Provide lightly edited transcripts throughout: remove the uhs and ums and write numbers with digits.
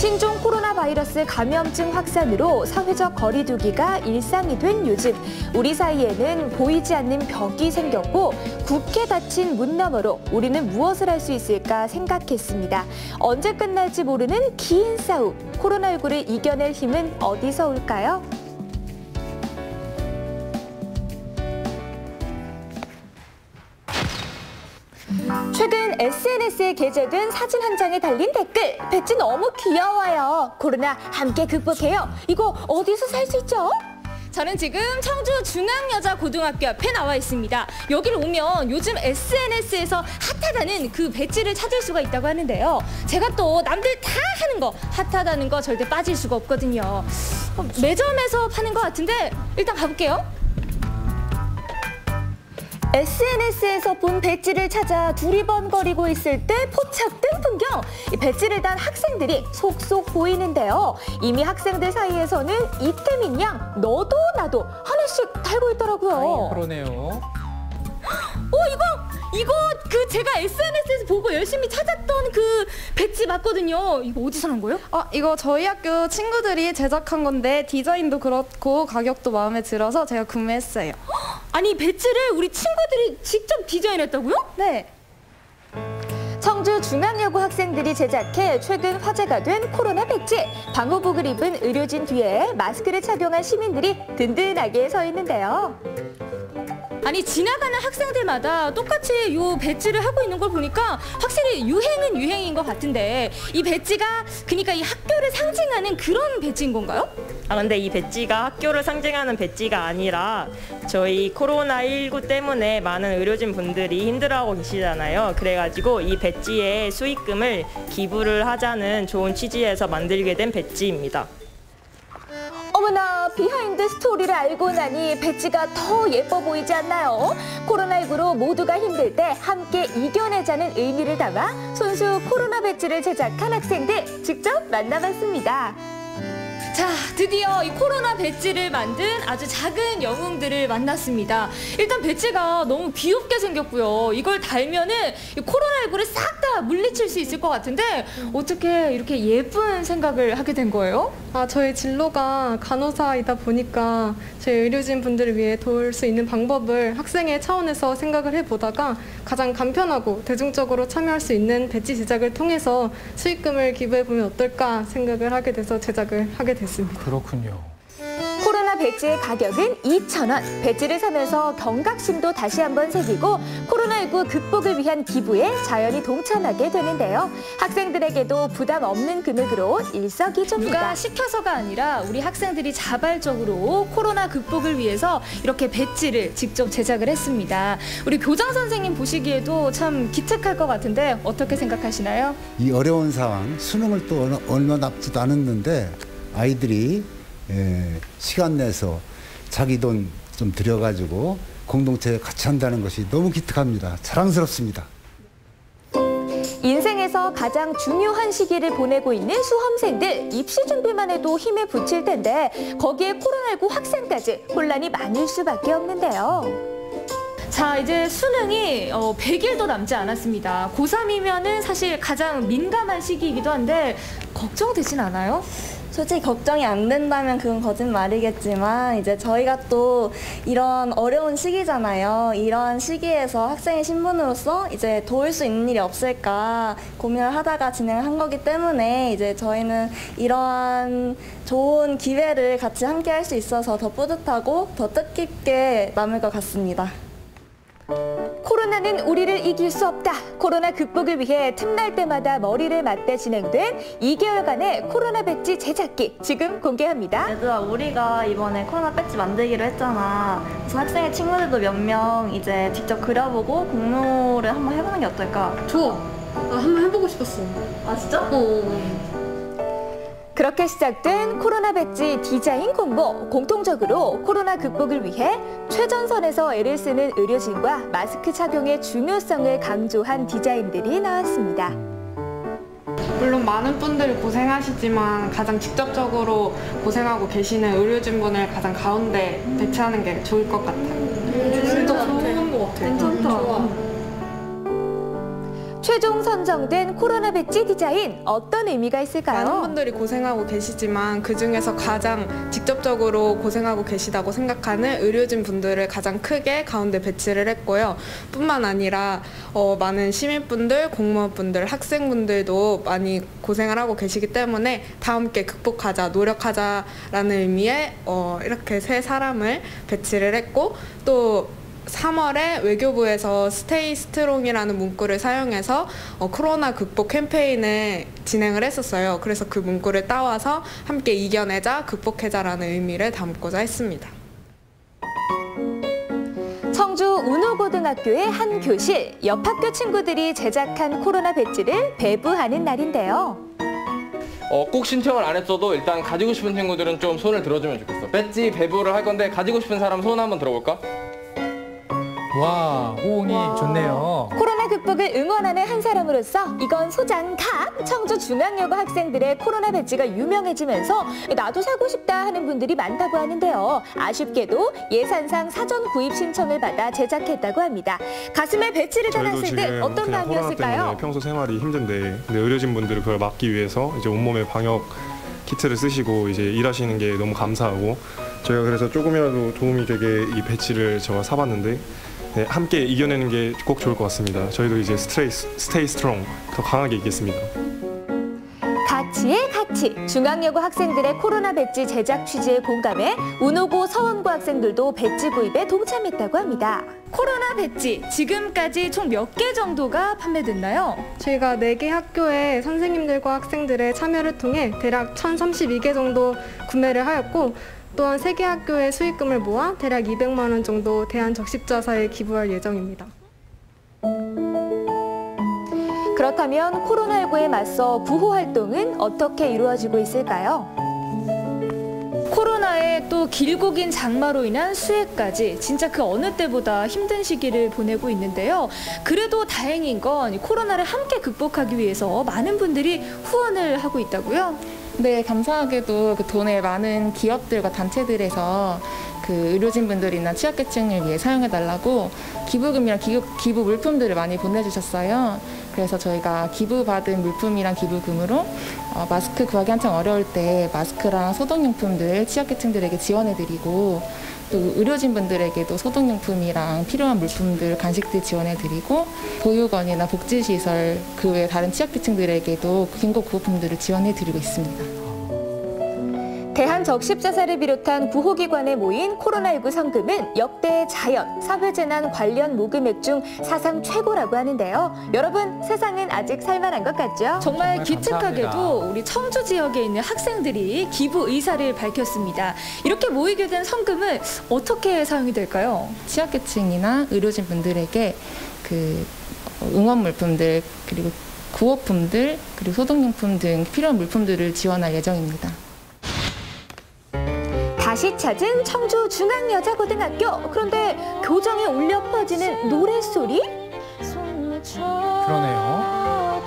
신종 코로나 바이러스 감염증 확산으로 사회적 거리 두기가 일상이 된 요즘 우리 사이에는 보이지 않는 벽이 생겼고 굳게 닫힌 문 너머로 우리는 무엇을 할 수 있을까 생각했습니다. 언제 끝날지 모르는 긴 싸움, 코로나19를 이겨낼 힘은 어디서 올까요? 최근 SNS에 게재된 사진 한 장에 달린 댓글, 배지 너무 귀여워요. 코로나 함께 극복해요. 이거 어디서 살 수 있죠? 저는 지금 청주 중앙여자고등학교 앞에 나와 있습니다. 여기를 오면 요즘 SNS에서 핫하다는 그 배지를 찾을 수가 있다고 하는데요. 제가 또 남들 다 하는 거, 핫하다는 거 절대 빠질 수가 없거든요. 매점에서 파는 것 같은데 일단 가볼게요. SNS에서 본 배지를 찾아 두리번거리고 있을 때 포착된 풍경. 이 배지를 단 학생들이 속속 보이는데요. 이미 학생들 사이에서는 이태민 양 너도 나도 하나씩 달고 있더라고요. 그러네요. 이거 제가 SNS에서 보고 열심히 찾았던 그 배지 맞거든요. 이거 어디서 난 거예요? 이거 저희 학교 친구들이 제작한 건데 디자인도 그렇고 가격도 마음에 들어서 제가 구매했어요. 아니, 배지를 우리 친구들이 직접 디자인했다고요? 네. 청주 중앙여고 학생들이 제작해 최근 화제가 된 코로나 배지. 방호복을 입은 의료진 뒤에 마스크를 착용한 시민들이 든든하게 서 있는데요. 아니, 지나가는 학생들마다 똑같이 요 배지를 하고 있는 걸 보니까 확실히 유행은 유행인 것 같은데 이 배지가 그러니까 이 학교를 상징하는 그런 배지인 건가요? 근데 이 배지가 학교를 상징하는 배지가 아니라 저희 코로나19 때문에 많은 의료진 분들이 힘들어하고 계시잖아요. 그래가지고 이 배지의 수익금을 기부를 하자는 좋은 취지에서 만들게 된 배지입니다. 어머나, 비하인드 스토리를 알고 나니 배지가 더 예뻐 보이지 않나요? 코로나19로 모두가 힘들 때 함께 이겨내자는 의미를 담아 손수 코로나 배지를 제작한 학생들 직접 만나봤습니다. 자, 드디어 이 코로나 배지를 만든 아주 작은 영웅들을 만났습니다. 일단 배지가 너무 귀엽게 생겼고요. 이걸 달면은 이 코로나19를 싹 다 물리칠 수 있을 것 같은데 어떻게 이렇게 예쁜 생각을 하게 된 거예요? 저희 진로가 간호사이다 보니까 저희 의료진 분들을 위해 도울 수 있는 방법을 학생의 차원에서 생각을 해보다가 가장 간편하고 대중적으로 참여할 수 있는 배지 제작을 통해서 수익금을 기부해보면 어떨까 생각을 하게 돼서 제작을 하게 됐습니다. 그렇군요. 코로나 배지의 가격은 2,000원. 배지를 사면서 경각심도 다시 한번 새기고 코로나19 극복을 위한 기부에 자연히 동참하게 되는데요. 학생들에게도 부담 없는 금액으로 일석이조입니다. 누가 시켜서가 아니라 우리 학생들이 자발적으로 코로나 극복을 위해서 이렇게 배지를 직접 제작을 했습니다. 우리 교장 선생님 보시기에도 참 기특할 것 같은데 어떻게 생각하시나요? 이 어려운 상황, 수능을 또 얼마 남지도 않았는데 아이들이 시간 내서 자기 돈 좀 들여가지고 공동체에 같이 한다는 것이 너무 기특합니다. 자랑스럽습니다. 인생에서 가장 중요한 시기를 보내고 있는 수험생들, 입시 준비만 해도 힘에 부칠 텐데 거기에 코로나19 확산까지 혼란이 많을 수밖에 없는데요. 자, 이제 수능이 100일도 남지 않았습니다. 고3이면은 사실 가장 민감한 시기이기도 한데 걱정되진 않아요? 솔직히 걱정이 안 된다면 그건 거짓말이겠지만 이제 저희가 또 이런 어려운 시기잖아요. 이런 시기에서 학생의 신분으로서 이제 도울 수 있는 일이 없을까 고민을 하다가 진행을 한 거기 때문에 이제 저희는 이러한 좋은 기회를 같이 함께 할 수 있어서 더 뿌듯하고 더 뜻깊게 남을 것 같습니다. 코로나는 우리를 이길 수 없다. 코로나 극복을 위해 틈날 때마다 머리를 맞대 진행된 2개월간의 코로나 배지 제작기 지금 공개합니다. 얘들아, 우리가 이번에 코로나 배지 만들기로 했잖아. 그래서 학생의 친구들도 몇 명 이제 직접 그려보고 공모를 한번 해보는 게 어떨까? 좋아. 나 한번 해보고 싶었어. 아, 진짜? 그렇게 시작된 코로나 배지 디자인 공모. 공통적으로 코로나 극복을 위해 최전선에서 애를 쓰는 의료진과 마스크 착용의 중요성을 강조한 디자인들이 나왔습니다. 물론 많은 분들이 고생하시지만 가장 직접적으로 고생하고 계시는 의료진분을 가장 가운데 배치하는 게 좋을 것 같아요. 진짜 좋은 것 같아. 괜찮다. 최종 선정된 코로나 배지 디자인 어떤 의미가 있을까요? 많은 분들이 고생하고 계시지만 그중에서 가장 직접적으로 고생하고 계시다고 생각하는 의료진 분들을 가장 크게 가운데 배치를 했고요. 뿐만 아니라 많은 시민분들, 공무원분들, 학생분들도 많이 고생을 하고 계시기 때문에 다 함께 극복하자, 노력하자라는 의미의 이렇게 세 사람을 배치를 했고, 또 3월에 외교부에서 스테이 스트롱이라는 문구를 사용해서 코로나 극복 캠페인을 진행을 했었어요. 그래서 그 문구를 따와서 함께 이겨내자, 극복해자라는 의미를 담고자 했습니다. 청주 운호고등학교의 한 교실, 옆 학교 친구들이 제작한 코로나 배지를 배부하는 날인데요. 꼭 신청을 안 했어도 일단 가지고 싶은 친구들은 좀 손을 들어주면 좋겠어. 배지 배부를 할 건데 가지고 싶은 사람 손 한번 들어볼까? 와, 호응이 좋네요. 코로나 극복을 응원하는 한 사람으로서 이건 소장각! 청주 중앙여고 학생들의 코로나 배지가 유명해지면서 나도 사고 싶다 하는 분들이 많다고 하는데요. 아쉽게도 예산상 사전 구입 신청을 받아 제작했다고 합니다. 가슴에 배지를 달았을 때 어떤 마음이었을까요? 평소 생활이 힘든데 근데 의료진분들이 그걸 막기 위해서 이제 온몸에 방역 키트를 쓰시고 이제 일하시는 게 너무 감사하고, 저희가 그래서 조금이라도 도움이 되게 이 배지를 제가 사봤는데 네, 함께 이겨내는 게 꼭 좋을 것 같습니다. 저희도 이제 스테이 스트롱 더 강하게 이기겠습니다. 가치의 가치! 중앙여고 학생들의 코로나 배지 제작 취지에 공감해 운호고 서원고 학생들도 배지 구입에 동참했다고 합니다. 코로나 배지 지금까지 총 몇 개 정도가 판매됐나요? 저희가 4개 학교의 선생님들과 학생들의 참여를 통해 대략 1,032개 정도 구매를 하였고, 또한 3개 학교의 수익금을 모아 대략 200만 원 정도 대한적십자사에 기부할 예정입니다. 그렇다면 코로나19에 맞서 구호 활동은 어떻게 이루어지고 있을까요? 코로나에 또 길고 긴 장마로 인한 수해까지 진짜 그 어느 때보다 힘든 시기를 보내고 있는데요. 그래도 다행인 건 코로나를 함께 극복하기 위해서 많은 분들이 후원을 하고 있다고요? 네, 감사하게도 그 돈을 많은 기업들과 단체들에서 그 의료진분들이나 취약계층을 위해 사용해달라고 기부금이랑 기부 물품들을 많이 보내주셨어요. 그래서 저희가 기부받은 물품이랑 기부금으로 마스크 구하기 한창 어려울 때 마스크랑 소독용품들 취약계층들에게 지원해드리고, 또 의료진분들에게도 소독용품이랑 필요한 물품들, 간식들 지원해드리고, 보육원이나 복지시설 그 외 다른 취약계층들에게도 긴급 구호품들을 지원해드리고 있습니다. 대한적십자사를 비롯한 구호기관에 모인 코로나19 성금은 역대 자연, 사회재난 관련 모금액 중 사상 최고라고 하는데요. 여러분, 세상은 아직 살만한 것 같죠? 정말 기특하게도 우리 청주 지역에 있는 학생들이 기부 의사를 밝혔습니다. 이렇게 모이게 된 성금은 어떻게 사용이 될까요? 취약계층이나 의료진분들에게 그 응원 물품들, 그리고 구호품들, 그리고 소독용품 등 필요한 물품들을 지원할 예정입니다. 다시 찾은 청주 중앙여자고등학교. 그런데 교정에 울려 퍼지는 노랫소리? 그러네요.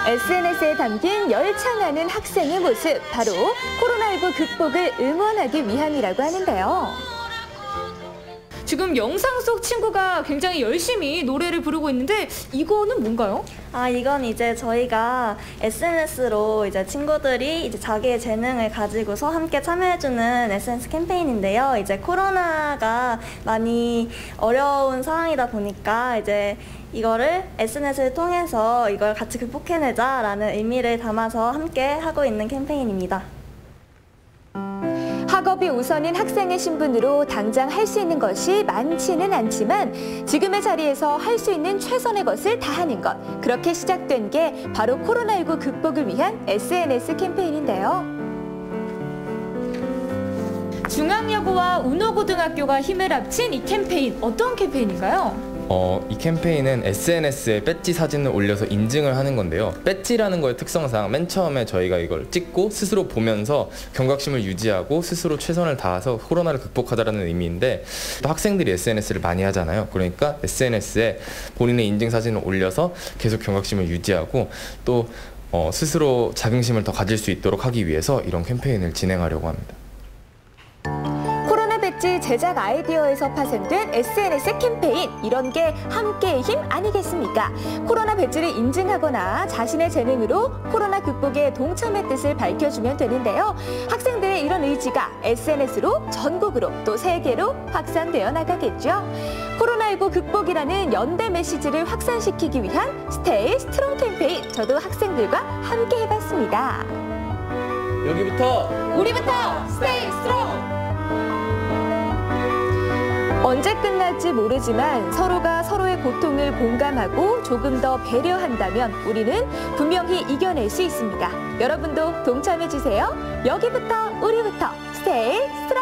SNS에 담긴 열창하는 학생의 모습, 바로 코로나19 극복을 응원하기 위함이라고 하는데요. 지금 영상 속 친구가 굉장히 열심히 노래를 부르고 있는데 이거는 뭔가요? 이건 이제 저희가 SNS로 이제 친구들이 이제 자기의 재능을 가지고서 함께 참여해주는 SNS 캠페인인데요. 이제 코로나가 많이 어려운 상황이다 보니까 이제 이거를 SNS를 통해서 이걸 같이 극복해내자라는 의미를 담아서 함께 하고 있는 캠페인입니다. 학업이 우선인 학생의 신분으로 당장 할 수 있는 것이 많지는 않지만 지금의 자리에서 할 수 있는 최선의 것을 다하는 것. 그렇게 시작된 게 바로 코로나19 극복을 위한 SNS 캠페인인데요. 중앙여고와 운호고등학교가 힘을 합친 이 캠페인, 어떤 캠페인인가요? 이 캠페인은 SNS에 배지 사진을 올려서 인증을 하는 건데요. 배지라는 거의 특성상 맨 처음에 저희가 이걸 찍고 스스로 보면서 경각심을 유지하고 스스로 최선을 다해서 코로나를 극복하자라는 의미인데, 또 학생들이 SNS를 많이 하잖아요. 그러니까 SNS에 본인의 인증 사진을 올려서 계속 경각심을 유지하고 또 스스로 자긍심을 더 가질 수 있도록 하기 위해서 이런 캠페인을 진행하려고 합니다. 코로나 배지 제작 아이디어에서 파생된 SNS 캠페인, 이런 게 함께의 힘 아니겠습니까? 코로나 배지를 인증하거나 자신의 재능으로 코로나 극복에 동참의 뜻을 밝혀주면 되는데요. 학생들의 이런 의지가 SNS로 전국으로 또 세계로 확산되어 나가겠죠. 코로나19 극복이라는 연대 메시지를 확산시키기 위한 스테이 스트롱 캠페인, 저도 학생들과 함께 해봤습니다. 여기부터 우리부터 스테이 스트롱! 언제 끝날지 모르지만 서로가 서로의 고통을 공감하고 조금 더 배려한다면 우리는 분명히 이겨낼 수 있습니다. 여러분도 동참해주세요. 여기부터 우리부터 스테이 스트롱!